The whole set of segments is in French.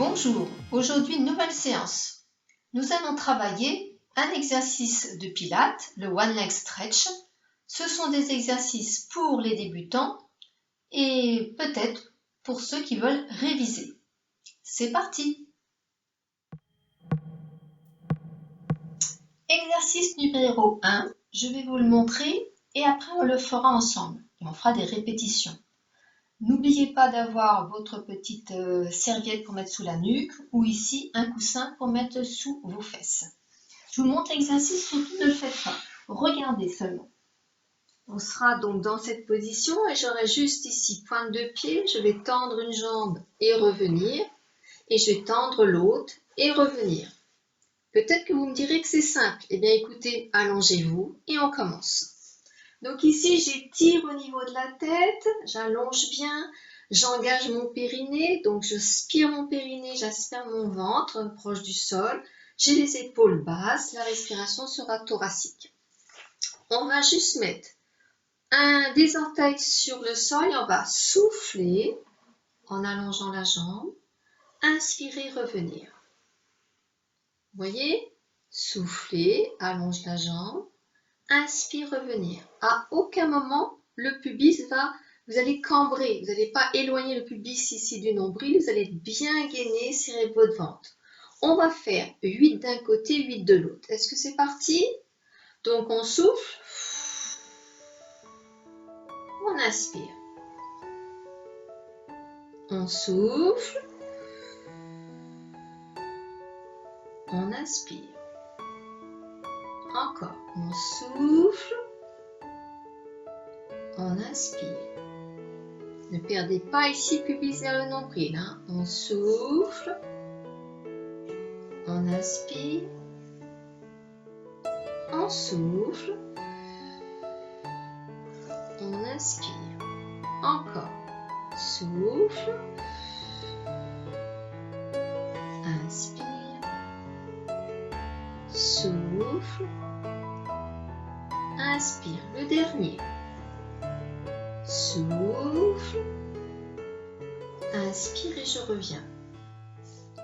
Bonjour, aujourd'hui une nouvelle séance. Nous allons travailler un exercice de pilates, le One Leg Stretch. Ce sont des exercices pour les débutants et peut-être pour ceux qui veulent réviser. C'est parti! Exercice numéro 1, je vais vous le montrer et après on le fera ensemble et on fera des répétitions. N'oubliez pas d'avoir votre petite serviette pour mettre sous la nuque ou ici un coussin pour mettre sous vos fesses. Je vous montre l'exercice, surtout ne le faites pas. Regardez seulement. On sera donc dans cette position et j'aurai juste ici pointe de pied. Je vais tendre une jambe et revenir. Et je vais tendre l'autre et revenir. Peut-être que vous me direz que c'est simple. Eh bien écoutez, allongez-vous et on commence. Donc ici, j'étire au niveau de la tête, j'allonge bien, j'engage mon périnée, donc je spire mon périnée, j'aspire mon ventre proche du sol, j'ai les épaules basses, la respiration sera thoracique. On va juste mettre des orteils sur le sol et on va souffler en allongeant la jambe, inspirer, revenir. Vous voyez? Souffler, allonge la jambe. Inspire, revenir. À aucun moment, le pubis vous allez cambrer, vous n'allez pas éloigner le pubis ici du nombril, vous allez bien gainer, serrer votre ventre. On va faire 8 d'un côté, 8 de l'autre. Est-ce que c'est parti? Donc on souffle, on inspire. On souffle, on inspire. Encore, on souffle, on inspire. Ne perdez pas ici pubis vers le nombril. Hein. On souffle, on inspire, on souffle, on inspire. Encore, souffle, inspire, souffle, inspire. Le dernier. Souffle, inspire et je reviens.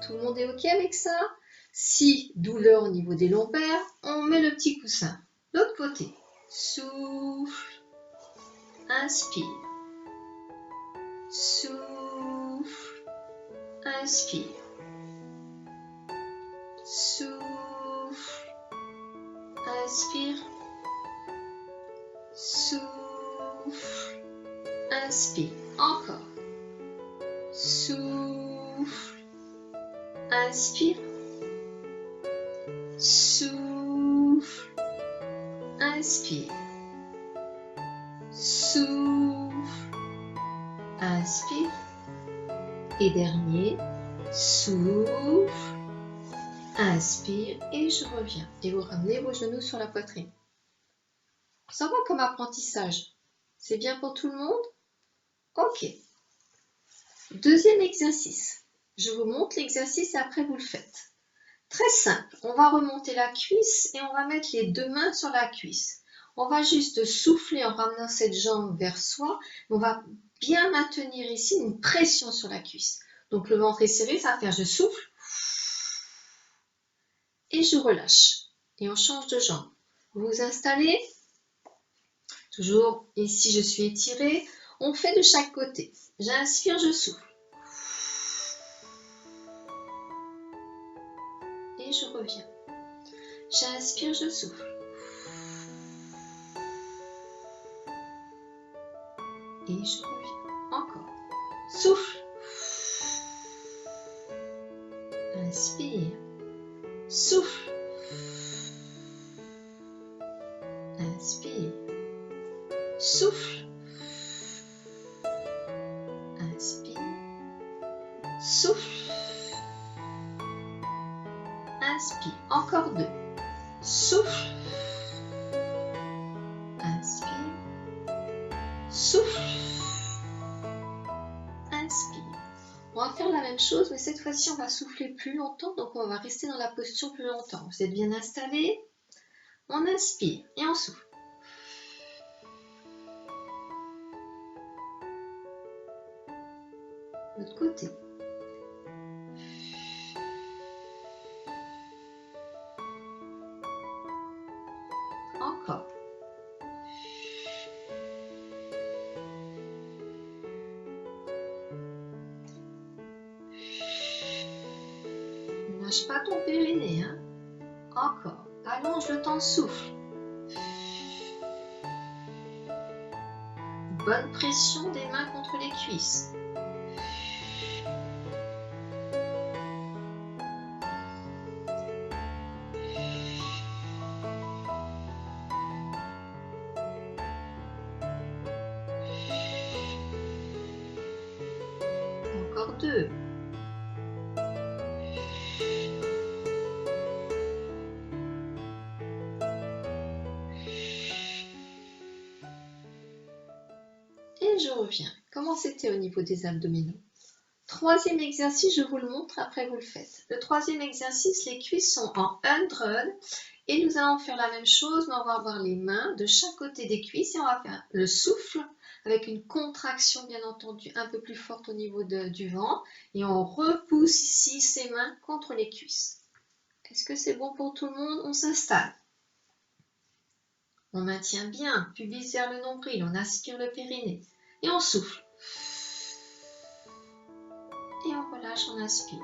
Tout le monde est OK avec ça? Si douleur au niveau des lombaires, on met le petit coussin. L'autre côté. Souffle, inspire, souffle, inspire, souffle, inspire, souffle, inspire. Encore. Souffle, inspire, souffle, inspire, souffle, inspire. Et dernier, souffle, inspire et je reviens. Et vous ramenez vos genoux sur la poitrine. Ça va comme apprentissage. C'est bien pour tout le monde? OK. Deuxième exercice. Je vous montre l'exercice et après vous le faites. Très simple. On va remonter la cuisse et on va mettre les deux mains sur la cuisse. On va juste souffler en ramenant cette jambe vers soi. On va bien maintenir ici une pression sur la cuisse. Donc le ventre est serré, ça va faire je souffle et je relâche. Et on change de jambe. Vous vous installez. Toujours ici je suis étirée. On fait de chaque côté. J'inspire, je souffle. Et je reviens. J'inspire, je souffle. Et je reviens. Encore. Souffle. Inspire. Souffle. Inspire. Souffle. Inspire. Souffle. Inspire. Encore deux. Souffle. Inspire. Souffle. Inspire. On va faire la même chose, mais cette fois-ci, on va souffler plus longtemps, donc on va rester dans la posture plus longtemps. Vous êtes bien installés? On inspire et on souffle. L'autre côté. Encore. Ne lâche pas ton périnée, hein. Encore. Allonge le temps de souffle. Bonne pression des mains contre les cuisses. Encore 2. Et je reviens. Comment c'était au niveau des abdominaux? Troisième exercice, je vous le montre, après vous le faites. Le troisième exercice, les cuisses sont en 100 et nous allons faire la même chose, mais on va avoir les mains de chaque côté des cuisses et on va faire le souffle avec une contraction bien entendu un peu plus forte au niveau du ventre et on repousse ici ses mains contre les cuisses. Est-ce que c'est bon pour tout le monde? On s'installe. On maintient bien, pubis vers le nombril, on aspire le périnée et on souffle. Et on relâche, on inspire.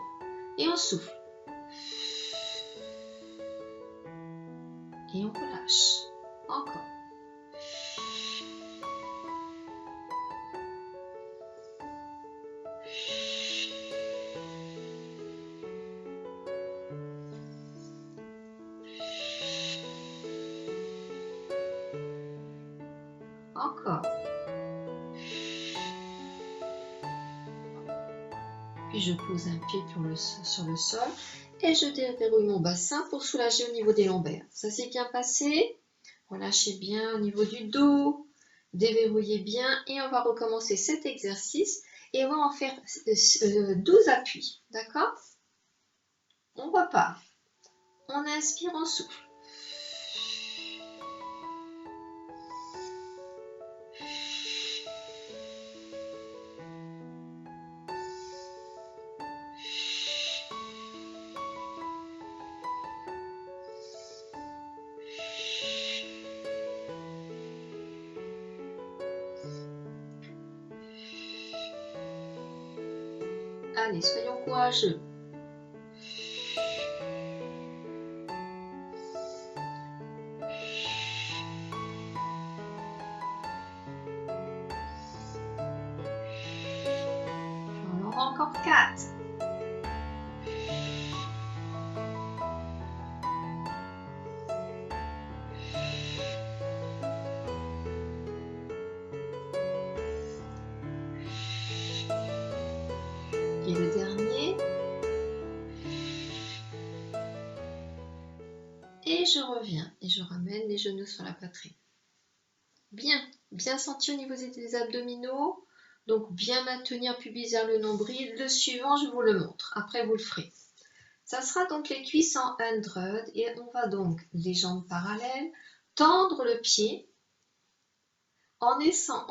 Et on souffle. Et on relâche. Encore. Encore. Puis je pose un pied sur le sol et je déverrouille mon bassin pour soulager au niveau des lombaires. Ça s'est bien passé. Relâchez bien au niveau du dos. Déverrouillez bien et on va recommencer cet exercice et on va en faire 12 appuis. D'accord? On repart. On inspire, on souffle. Allez, soyons courageux. On aura encore 4. Et le dernier. Et je reviens et je ramène les genoux sur la poitrine. Bien, bien senti au niveau des abdominaux. Donc bien maintenir pubis vers le nombril. Le suivant, je vous le montre. Après, vous le ferez. Ça sera donc les cuisses en 100 et on va donc les jambes parallèles, tendre le pied en laissant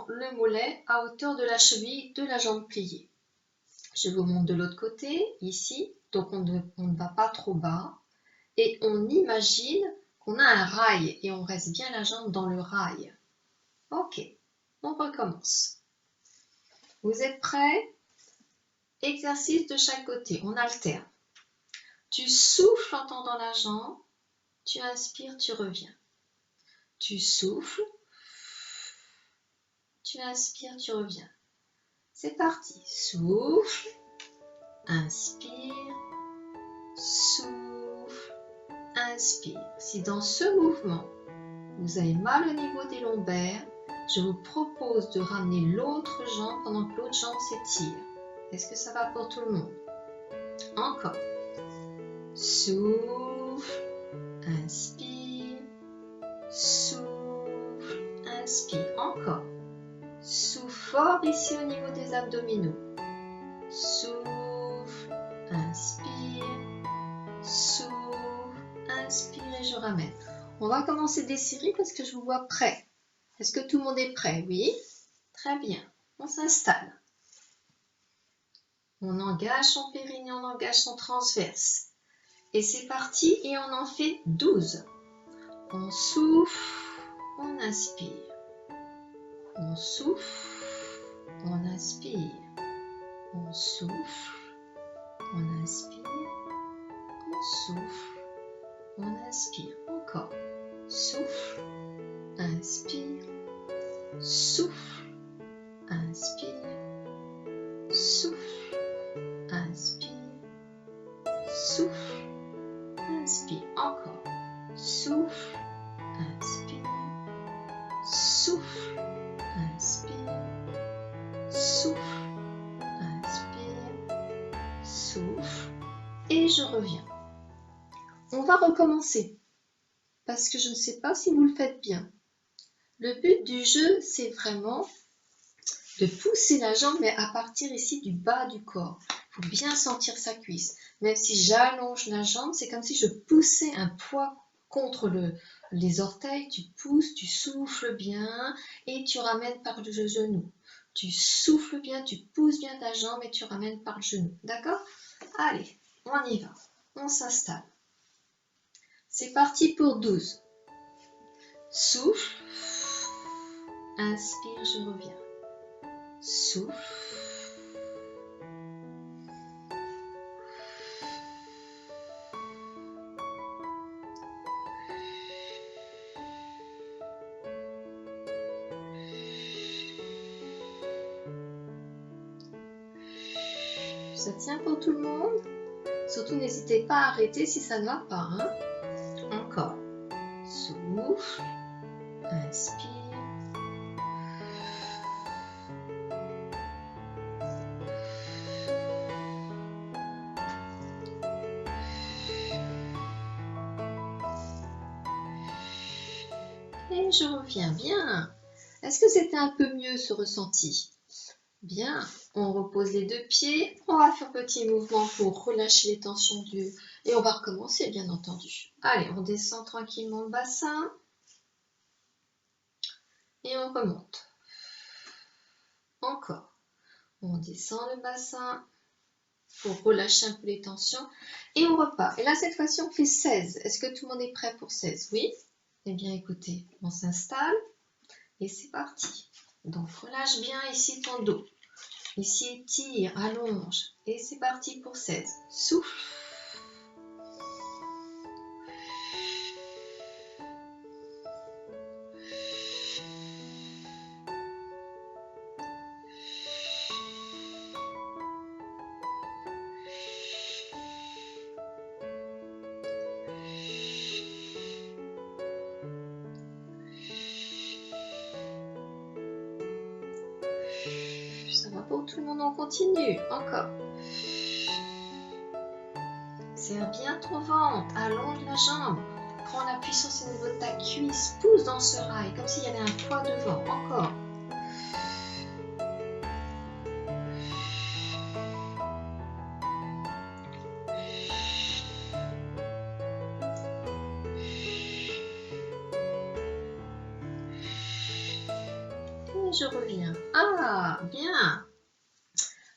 le mollet à hauteur de la cheville de la jambe pliée. Je vous montre de l'autre côté, ici. Donc on ne va pas trop bas. Et on imagine qu'on a un rail et on reste bien la jambe dans le rail. Ok, on recommence. Vous êtes prêts? Exercice de chaque côté, on alterne. Tu souffles en tendant la jambe, tu inspires, tu reviens. Tu souffles, tu inspires, tu reviens. C'est parti. Souffle, inspire, souffle, inspire. Si dans ce mouvement, vous avez mal au niveau des lombaires, je vous propose de ramener l'autre jambe pendant que l'autre jambe s'étire. Est-ce que ça va pour tout le monde? Encore. Souffle, inspire, souffle, inspire. Encore. Souffle fort ici au niveau des abdominaux. Souffle, inspire, souffle, inspire et je ramène. On va commencer des séries parce que je vous vois prêt. Est-ce que tout le monde est prêt? Oui? Très bien. On s'installe. On engage son périnée, on engage son transverse. Et c'est parti et on en fait 12. On souffle, on inspire. On souffle, on inspire. On souffle, on inspire. On souffle, on inspire. Encore. Souffle, inspire. Souffle, inspire. Souffle, inspire. Souffle, inspire. Encore. Souffle, inspire. Souffle, inspire. Souffle, inspire. Souffle. Et je reviens. On va recommencer. Parce que je ne sais pas si vous le faites bien. Le but du jeu, c'est vraiment de pousser la jambe, mais à partir ici du bas du corps. Il faut bien sentir sa cuisse. Même si j'allonge la jambe, c'est comme si je poussais un poids contre les orteils. Tu pousses, tu souffles bien et tu ramènes par le genou. Tu souffles bien, tu pousses bien ta jambe et tu ramènes par le genou. D'accord? Allez, on y va. On s'installe. C'est parti pour 12. Souffle. Inspire, je reviens. Souffle. Ça tient pour tout le monde? Surtout, n'hésitez pas à arrêter si ça ne va pas. Hein? Encore. Souffle. Inspire. Et je reviens. Bien. Est-ce que c'était un peu mieux ce ressenti? Bien. On repose les deux pieds. On va faire un petit mouvement pour relâcher les tensions du... Et on va recommencer, bien entendu. Allez, on descend tranquillement le bassin. Et on remonte. Encore. On descend le bassin pour relâcher un peu les tensions. Et on repart. Et là, cette fois-ci, on fait 16. Est-ce que tout le monde est prêt pour 16? Oui? Eh bien, écoutez, on s'installe. Et c'est parti. Donc, relâche bien ici ton dos. Ici, tire, allonge. Et c'est parti pour 16. Souffle. Ça va pour tout le monde, on continue. Encore. Serre bien ton ventre, allonge la jambe. Prends la puissance au niveau de ta cuisse, pousse dans ce rail, comme s'il y avait un poids devant. Encore. Et je reviens. Ah, bien.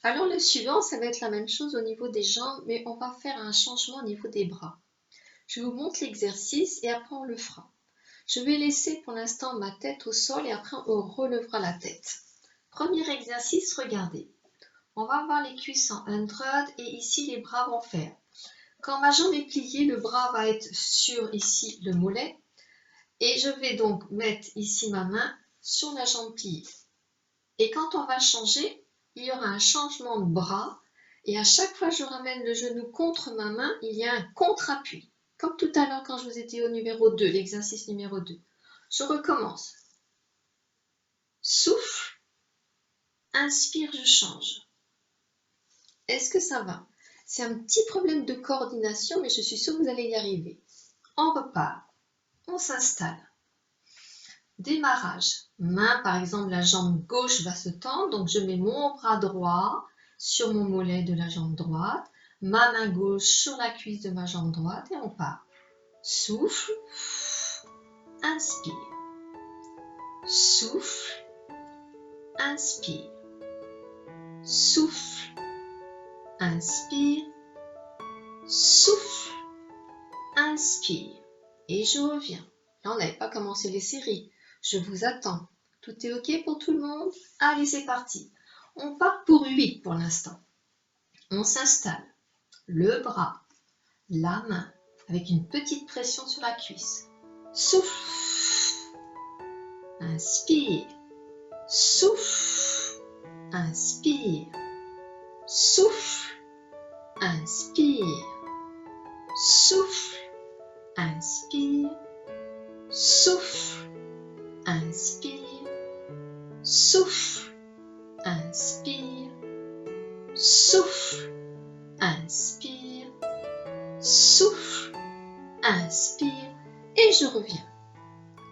Alors le suivant, ça va être la même chose au niveau des jambes, mais on va faire un changement au niveau des bras. Je vous montre l'exercice et après on le fera. Je vais laisser pour l'instant ma tête au sol et après on relèvera la tête. Premier exercice, regardez. On va avoir les cuisses en 100 et ici les bras vont faire. Quand ma jambe est pliée, le bras va être sur ici le mollet et je vais donc mettre ici ma main sur la jambe pliée. Et quand on va changer, il y aura un changement de bras et à chaque fois que je ramène le genou contre ma main, il y a un contre-appui. Comme tout à l'heure quand je vous étais au numéro 2, l'exercice numéro 2. Je recommence. Souffle. Inspire, je change. Est-ce que ça va? C'est un petit problème de coordination, mais je suis sûre que vous allez y arriver. On repart. On s'installe. Démarrage. Main, par exemple, la jambe gauche va se tendre, donc je mets mon bras droit sur mon mollet de la jambe droite, ma main gauche sur la cuisse de ma jambe droite et on part. Souffle. Inspire. Souffle. Inspire. Souffle. Inspire. Souffle. Inspire. Et je reviens. Là, on n'avait pas commencé les séries. Je vous attends. Tout est OK pour tout le monde? Allez, c'est parti. On part pour 8 pour l'instant. On s'installe. Le bras, la main, avec une petite pression sur la cuisse. Souffle. Inspire. Souffle. Inspire. Souffle. Inspire. Souffle. Inspire. Souffle. Inspire. Souffle. Inspire. Souffle. Inspire. Souffle. Inspire. Et je reviens.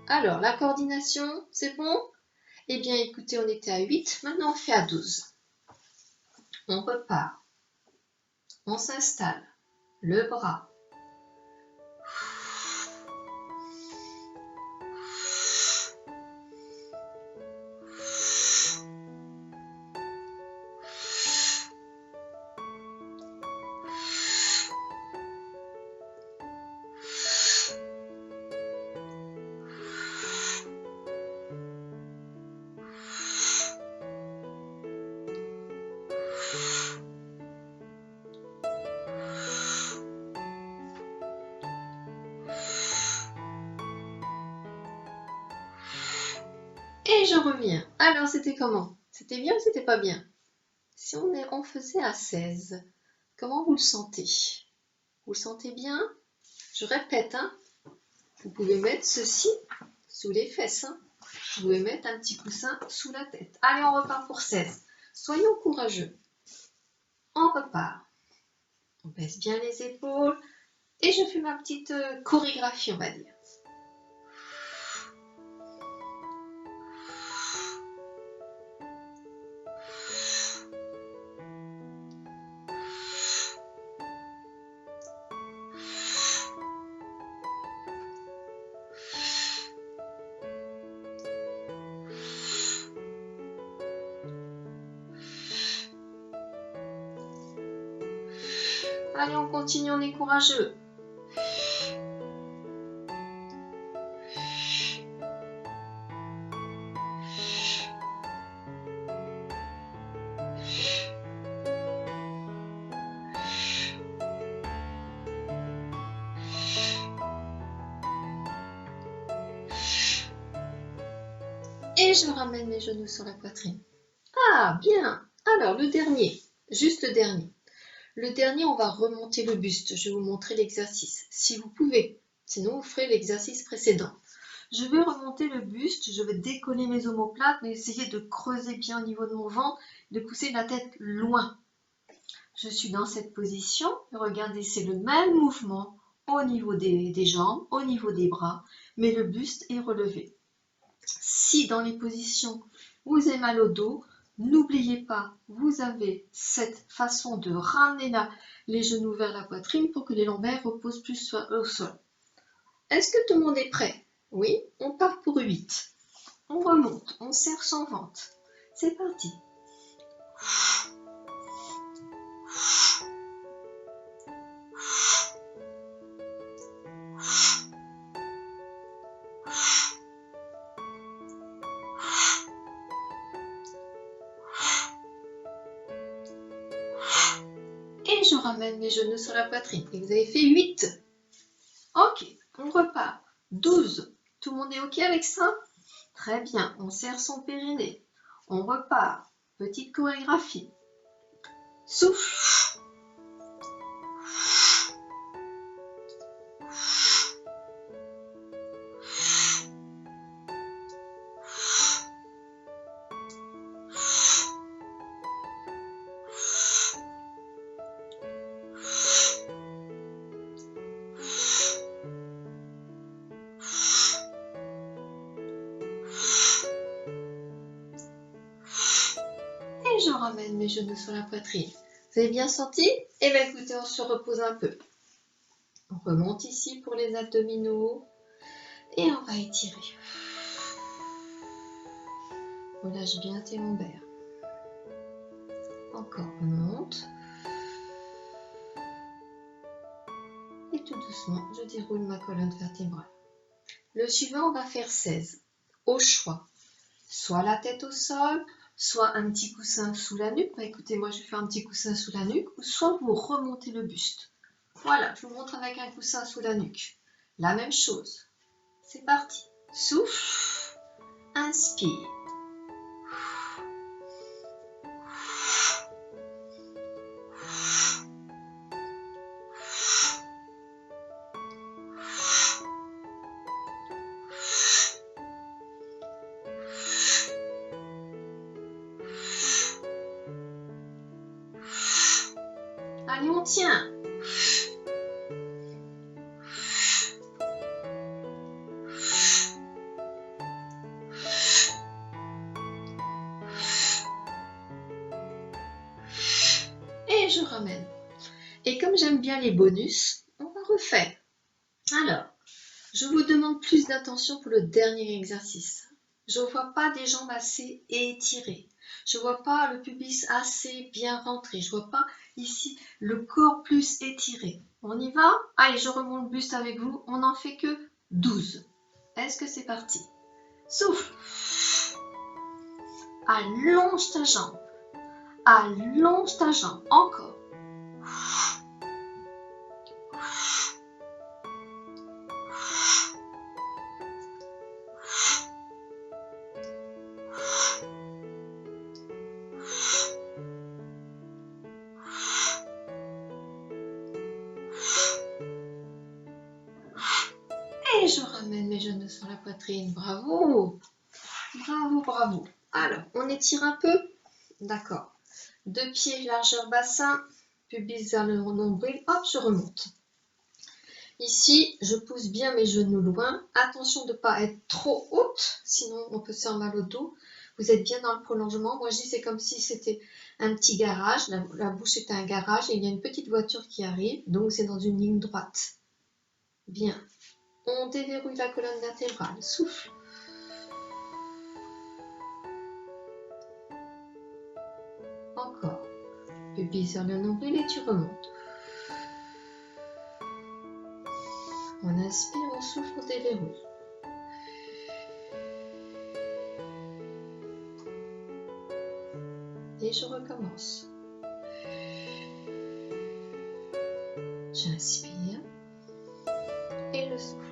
Alors, la coordination, c'est bon? Eh bien, écoutez, on était à 8. Maintenant, on fait à 12. On repart. On s'installe. Le bras. Et je reviens. Alors, c'était comment? C'était bien ou c'était pas bien? Si on faisait à 16, comment vous le sentez? Vous le sentez bien? Je répète, hein? Vous pouvez mettre ceci sous les fesses. Hein? Vous pouvez mettre un petit coussin sous la tête. Allez, on repart pour 16. Soyons courageux. On repart. On baisse bien les épaules. Et je fais ma petite chorégraphie, on va dire. Allez, on continue, on est courageux. Et je ramène mes genoux sur la poitrine. Ah, bien. Alors, le dernier, juste le dernier. Le dernier, on va remonter le buste. Je vais vous montrer l'exercice, si vous pouvez. Sinon, vous ferez l'exercice précédent. Je vais remonter le buste, je vais décoller mes omoplates, mais essayer de creuser bien au niveau de mon ventre, de pousser la tête loin. Je suis dans cette position. Regardez, c'est le même mouvement au niveau des jambes, au niveau des bras, mais le buste est relevé. Si dans les positions, vous avez mal au dos, n'oubliez pas, vous avez cette façon de ramener les genoux vers la poitrine pour que les lombaires reposent plus au sol. Est-ce que tout le monde est prêt? Oui, on part pour 8. On remonte, on serre son ventre. C'est parti. Et je ramène mes genoux sur la poitrine. Et vous avez fait 8. Ok, on repart. 12. Tout le monde est OK avec ça? Très bien, on serre son périnée. On repart. Petite chorégraphie. Souffle. Et je ramène mes genoux sur la poitrine. Vous avez bien senti? Eh bien écoutez, on se repose un peu. On remonte ici pour les abdominaux. Et on va étirer. Relâche bien tes lombaires. Encore, on monte. Et tout doucement, je déroule ma colonne vertébrale. Le suivant, on va faire 16. Au choix. Soit la tête au sol, soit un petit coussin sous la nuque. Bah, écoutez, moi, je vais faire un petit coussin sous la nuque. Ou soit vous remontez le buste. Voilà, je vous montre avec un coussin sous la nuque. La même chose. C'est parti. Souffle. Inspire. Allez, on tient. Et je ramène. Et comme j'aime bien les bonus, on va refaire. Alors, je vous demande plus d'attention pour le dernier exercice. Je ne vois pas des jambes assez étirées. Je ne vois pas le pubis assez bien rentré. Je ne vois pas ici le corps plus étiré. On y va? Allez, je remonte le buste avec vous. On n'en fait que 12. Est-ce que c'est parti? Souffle. Allonge ta jambe. Allonge ta jambe. Encore. Et je ramène mes genoux sur la poitrine. Bravo! Bravo, bravo. Alors, on étire un peu. D'accord. 2 pieds, largeur bassin. Pubis vers le nombril. Hop, je remonte. Ici, je pousse bien mes genoux loin. Attention de ne pas être trop haute, sinon on peut se faire mal au dos. Vous êtes bien dans le prolongement. Moi, je dis c'est comme si c'était un petit garage. La bouche est un garage et il y a une petite voiture qui arrive. Donc, c'est dans une ligne droite. Bien. On déverrouille la colonne vertébrale. Souffle. Encore. Pubis sur le nombril et tu remontes. On inspire, on souffle, on déverrouille. Et je recommence. J'inspire et le souffle.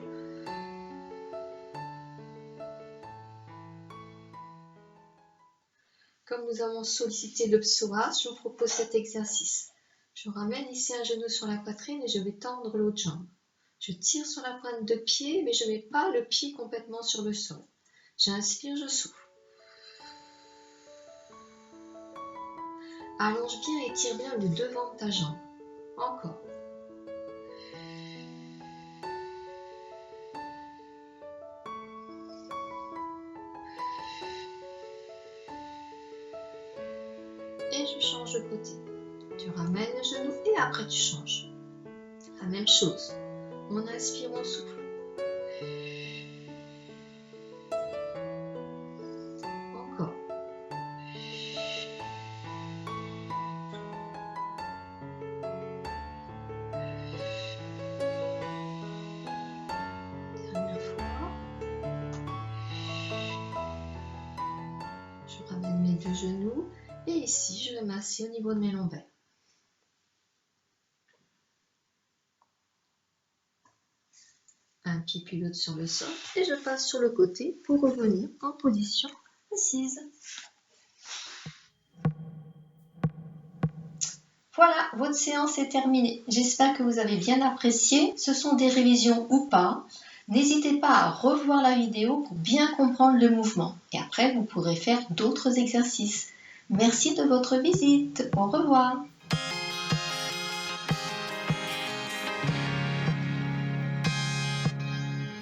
Comme nous avons sollicité le psoas, je vous propose cet exercice. Je ramène ici un genou sur la poitrine et je vais tendre l'autre jambe. Je tire sur la pointe de pied, mais je ne mets pas le pied complètement sur le sol. J'inspire, je souffle. Allonge bien et tire bien le devant de ta jambe. Encore. Et je change de côté. Tu ramènes le genou et après tu changes. La même chose. On inspire, on souffle. Encore. Dernière fois. Je ramène mes 2 genoux et ici je vais masser au niveau de mes lombaires. Un pied puis l'autre sur le sol et je passe sur le côté pour revenir en position assise. Voilà, votre séance est terminée. J'espère que vous avez bien apprécié. Ce sont des révisions ou pas. N'hésitez pas à revoir la vidéo pour bien comprendre le mouvement. Et après, vous pourrez faire d'autres exercices. Merci de votre visite. Au revoir.